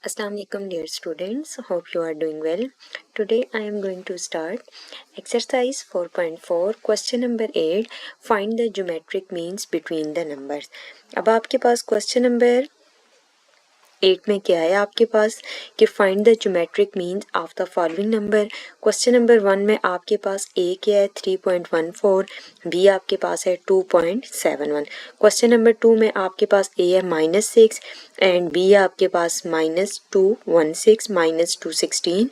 Assalamu alaikum dear students, hope you are doing well. Today I am going to start exercise 4.4 question number 8 find the geometric means between the numbers. अब आपके पास question number 8 में क्या है आपके पास कि find the geometric means of the following number. Question number 1 में आपके पास ए क्या है 3.14, बी आपके पास है 2.71। क्वेश्चन नंबर 2 में आपके पास ए है -6 एंड बी आपके पास -216 -216।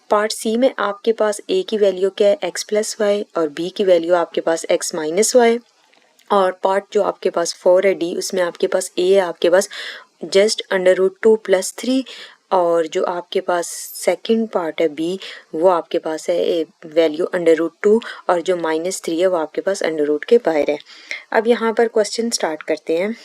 पार्ट सी में आपके पास ए की वैल्यू क्या है x+y और बी की वैल्यू आपके पास x-y और पार्ट जो आपके पास 4 है डी उसमें आपके पास ए है आपके पास जस्ट √2 + 3 और जो आपके पास सेकंड पार्ट है बी वो आपके पास है वैल्यू √2 और जो -3 है वो आपके पास √ के बाहर है। अब यहाँ पर क्वेश्चन स्टार्ट करते हैं।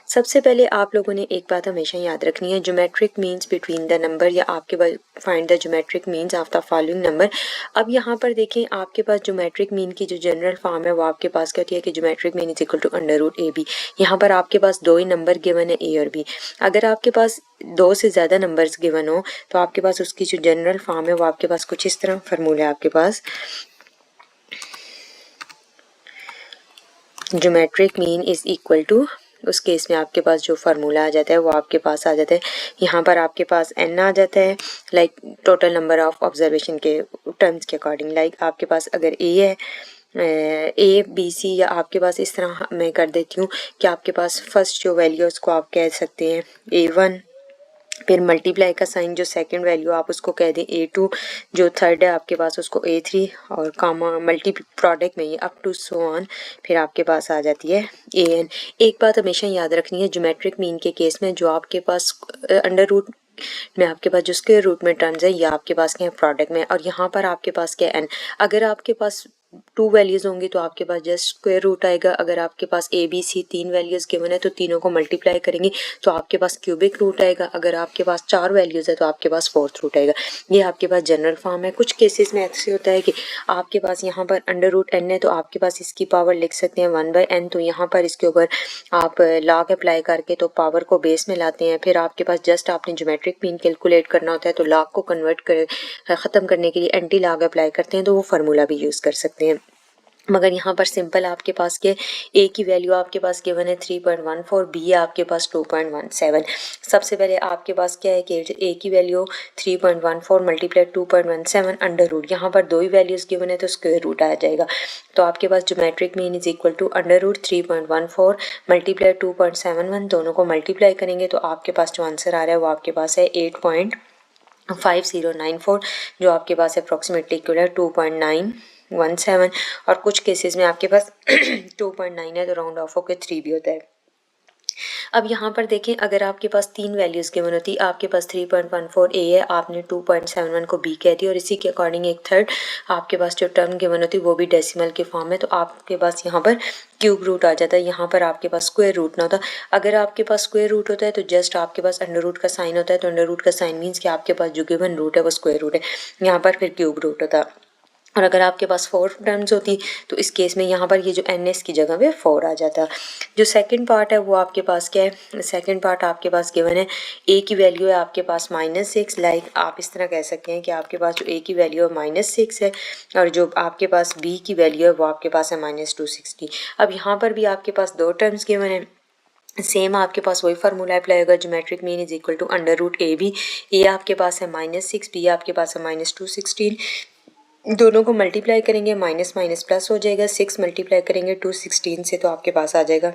सबसे पहले आप लोगों ने एक बात हमेशा याद रखनी है, geometric means between the number या आपके पास find the geometric means of the following number. अब यहाँ पर देखें आपके पास ज्योमेट्रिक मीन की जो जनरल फॉर्म है वो आपके पास क्या होती है कि geometric mean is equal to √AB। यहाँ पर आपके पास दो ही नंबर गिवन है ए और बी। अगर आपके पास दो से ज़्यादा नंबर्स गिवन हो तो आपके पास उसकी जो जनरल फॉर्म है वो आपके पास कुछ इस तरह फार्मूला है आपके पास geometric mean is equal to, उस केस में आपके पास जो फार्मूला आ जाता है वो आपके पास आ जाता है। यहाँ पर आपके पास n आ जाता है like total number of observation के टर्म्स के अकॉर्डिंग। लाइक आपके पास अगर a है A B C या आपके पास इस तरह मैं कर देती हूँ कि आपके पास फर्स्ट जो वैल्यू है उसको आप कह सकते हैं A1, फिर मल्टीप्लाई का साइन जो सेकंड वैल्यू आप उसको कह दें A2, जो थर्ड है आपके पास उसको A3 और कामा मल्टी प्रोडक्ट में ये अप टू सो ऑन फिर आपके पास आ जाती है AN। एक बात हमेशा याद रखनी है ज्योमेट्रिक मीन के केस में जो आपके पास √ में आपके पास जो स्क्वायर रूट में टर्म्स है या आपके पास क्या है प्रोडक्ट में, और यहाँ पर आपके पास क्या है n। अगर आपके पास 2 वैल्यूज़ होंगी तो आपके पास जस्ट स्क्वायर रूट आएगा। अगर आपके पास ABC 3 वैल्यूज़ गिवन है तो तीनों को मल्टीप्लाई करेंगे तो आपके पास क्यूबिक रूट आएगा। अगर आपके पास 4 वैल्यूज़ है तो आपके पास फोर्थ रूट आएगा। ये आपके पास जनरल फॉर्म है। कुछ केसेस में ऐसे होता है कि आपके पास यहाँ पर √n है तो आपके पास इसकी पावर लिख सकते हैं 1/n। तो यहाँ पर इसके ऊपर आप लॉग अप्लाई करके तो पावर को बेस में लाते हैं। फिर आपके पास जस्ट आपने ज्योमेट्रिक मीन कैलकुलेट करना होता है तो लॉग को कन्वर्ट कर ख़त्म करने के लिए एंटी लॉग अप्लाई करते हैं तो वो फार्मूला भी यूज़ कर सकते हैं। मगर यहाँ पर सिंपल आपके पास के ए की वैल्यू आपके पास गिवन है 3.14, बी है आपके पास 2.17। सबसे पहले आपके पास क्या है कि ए की वैल्यू 3.14 मल्टीप्लाई 2.17 √ यहाँ पर दो ही वैल्यूज़ गिवन है तो स्क्वायर रूट आ जाएगा। तो आपके पास geometric mean is equal to √3.14 multiply 2.71, दोनों को मल्टीप्लाई करेंगे तो आपके पास जो आंसर आ रहा है वो आपके पास है 8.5094, जो आपके पास अप्रॉक्सीमेटली इक्वल है 2.917। और कुछ केसेस में आपके पास 2.9 है तो राउंड ऑफ होकर 3 भी होता है। अब यहाँ पर देखें अगर आपके पास 3 वैल्यूज़ गिवन होती, आपके पास 3.14 ए है, आपने 2.71 को बी कह दिया और इसी के अकॉर्डिंग एक थर्ड आपके पास जो टर्म गिवन होती वो भी डेसिमल के फॉर्म में, तो आपके पास यहाँ पर क्यूब रूट आ जाता है। यहाँ पर आपके पास स्क्वायर रूट ना होता। अगर आपके पास स्क्वायर रूट होता है तो जस्ट आपके पास √ का साइन होता है, तो √ का साइन मीन्स कि आपके पास जो गिवन रूट है वो स्क्वायर रूट है। यहाँ पर फिर क्यूब रूट होता। और अगर आपके पास 4 टर्म्स होती तो इस केस में यहाँ पर ये जो NS की जगह पे 4 आ जाता। जो सेकंड पार्ट है वो आपके पास क्या है, सेकंड पार्ट आपके पास गिवन है ए की वैल्यू है आपके पास -6। लाइक आप इस तरह कह सकते हैं कि आपके पास जो ए की वैल्यू है -6 है और जो आपके पास बी की वैल्यू है वो आपके पास है -260। अब यहाँ पर भी आपके पास दो टर्म्स गिवन है, सेम आपके पास वही फार्मूला अप्लाई होगा geometric mean is equal to √AB। A आपके पास है -6, बी आपके पास है -216, दोनों को मल्टीप्लाई करेंगे माइनस माइनस प्लस हो जाएगा। 6 मल्टीप्लाई करेंगे 216 से तो आपके पास आ जाएगा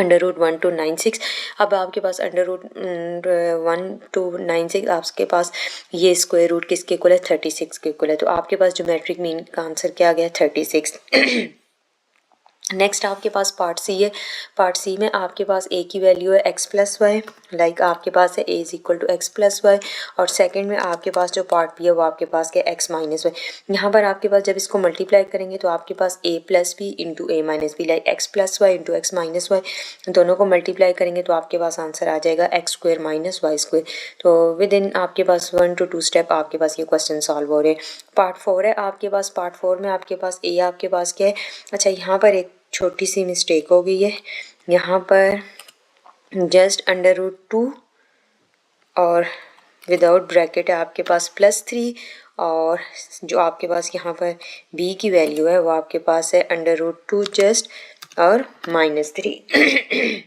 √1296। अब आपके पास √1296 आपके पास ये स्क्वायर रूट किसके इक्वल है 36 के इक्वल है। तो आपके पास ज्योमेट्रिक मीन का आंसर क्या आ गया 36। नेक्स्ट आपके पास पार्ट सी है। पार्ट सी में आपके पास ए की वैल्यू है x+y, लाइक आपके पास है a is equal to x+y और सेकंड में आपके पास जो पार्ट बी है वो आपके पास क्या x-y। यहाँ पर आपके पास जब इसको मल्टीप्लाई करेंगे तो आपके पास a+b into a-b, like x+y into x-y, दोनों को मल्टीप्लाई करेंगे तो आपके पास आंसर आ जाएगा x² - y²। तो विद इन आपके पास 1 to 2 स्टेप आपके पास ये क्वेश्चन सॉल्व हो रहे हैं। पार्ट 4 है आपके पास। पार्ट 4 में आपके पास a आपके पास क्या है, अच्छा यहाँ पर एक छोटी सी मिस्टेक हो गई है, यहाँ पर जस्ट √2 और विदाउट ब्रैकेट है आपके पास +3 और जो आपके पास यहाँ पर b की वैल्यू है वो आपके पास है √2 जस्ट और -3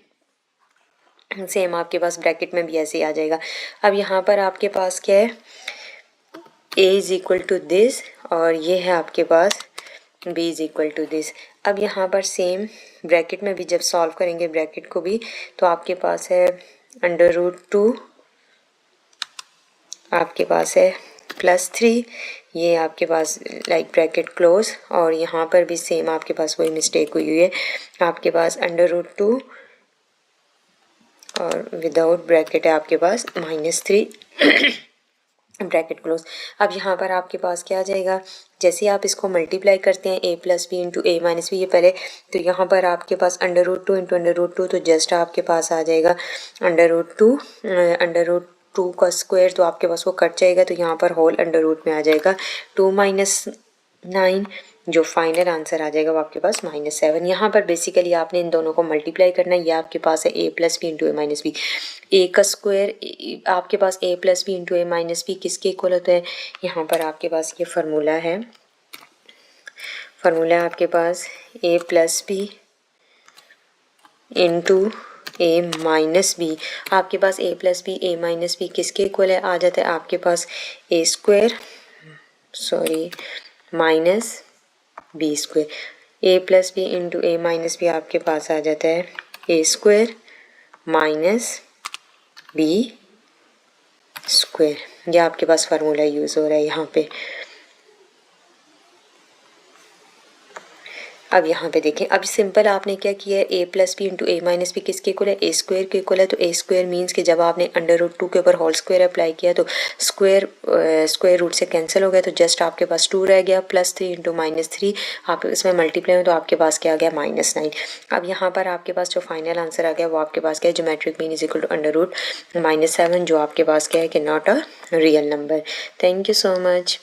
सेम आपके पास ब्रैकेट में भी ऐसे ही आ जाएगा। अब यहाँ पर आपके पास क्या है, a is equal to this और ये है आपके पास b is equal to this. अब यहाँ पर सेम ब्रैकेट में भी जब सॉल्व करेंगे ब्रैकेट को भी तो आपके पास है √2, आपके पास है +3, ये आपके पास लाइक ब्रैकेट क्लोज और यहाँ पर भी सेम आपके पास वही मिस्टेक हुई है, आपके पास √2 और विदाउट ब्रैकेट है आपके पास -3 ब्रैकेट क्लोज। अब यहाँ पर आपके पास क्या आ जाएगा, जैसे आप इसको मल्टीप्लाई करते हैं a + b into a - b ये पहले, तो यहाँ पर आपके पास √2 इंटू √2 तो जस्ट आपके पास आ जाएगा √2 का स्क्वायर, तो आपके पास वो कट जाएगा तो यहाँ पर होल √ में आ जाएगा 2 - 9, जो फाइनल आंसर आ जाएगा वो आपके पास -7। यहाँ पर बेसिकली आपने इन दोनों को मल्टीप्लाई करना है। ये आपके पास है a + b into a - b, a का स्क्वायर आपके पास a + b into a - b किसके इक्वल होता है, यहाँ पर आपके पास ये फार्मूला है, फार्मूला आपके पास a + b into a - b, आपके पास a + b a - b किसके इक्वल है, आ जाता है आपके पास a square minus b square, a + b into a - b आपके पास आ जाता है a square minus b square. यह आपके पास फार्मूला यूज़ हो रहा है यहाँ पे। अब यहाँ पे देखें, अब सिंपल आपने क्या किया है, a + b into a - b किसके इक्वल है, a स्क्वायर के इक्वल है, तो a स्क्वायर मीन्स कि जब आपने √2 के ऊपर होल स्क्वायर अप्लाई किया तो स्क्वायर रूट से कैंसिल हो गया, तो जस्ट आपके पास 2 रह गया, +3 इंटू -3 आप इसमें मल्टीप्लाई हो तो आपके पास क्या आ गया -9। अब यहाँ पर आपके पास जो फाइनल आंसर आ गया वो आपके पास क्या है, geometric mean is equal to √7, जो आपके पास क्या है कि not a real number. Thank you so much.